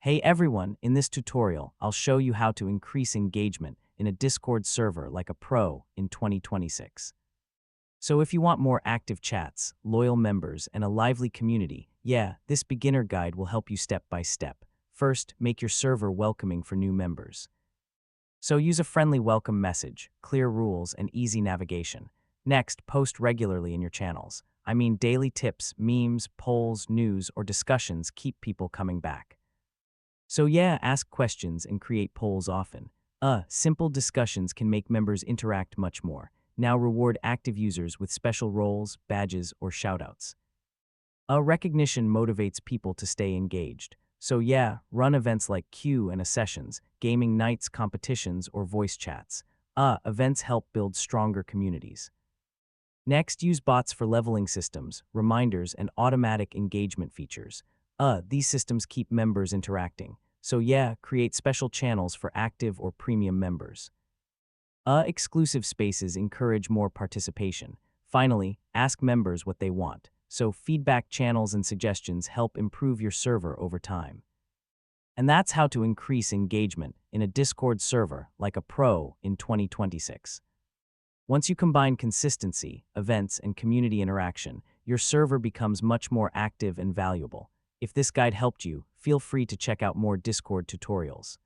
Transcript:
Hey everyone, in this tutorial, I'll show you how to increase engagement in a Discord server like a pro in 2026. So if you want more active chats, loyal members, and a lively community, yeah, this beginner guide will help you step by step. First, make your server welcoming for new members. So use a friendly welcome message, clear rules, and easy navigation. Next, post regularly in your channels. I mean daily tips, memes, polls, news, or discussions keep people coming back. So yeah, ask questions and create polls often. Simple discussions can make members interact much more. Now reward active users with special roles, badges, or shoutouts. Recognition motivates people to stay engaged. So yeah, run events like Q and sessions, gaming nights, competitions, or voice chats. Events help build stronger communities. Next, use bots for leveling systems, reminders, and automatic engagement features. These systems keep members interacting. So yeah, create special channels for active or premium members. Exclusive spaces encourage more participation. Finally, ask members what they want. So feedback channels and suggestions help improve your server over time. And that's how to increase engagement in a Discord server like a pro in 2026. Once you combine consistency, events, and community interaction, your server becomes much more active and valuable. If this guide helped you, feel free to check out more Discord tutorials.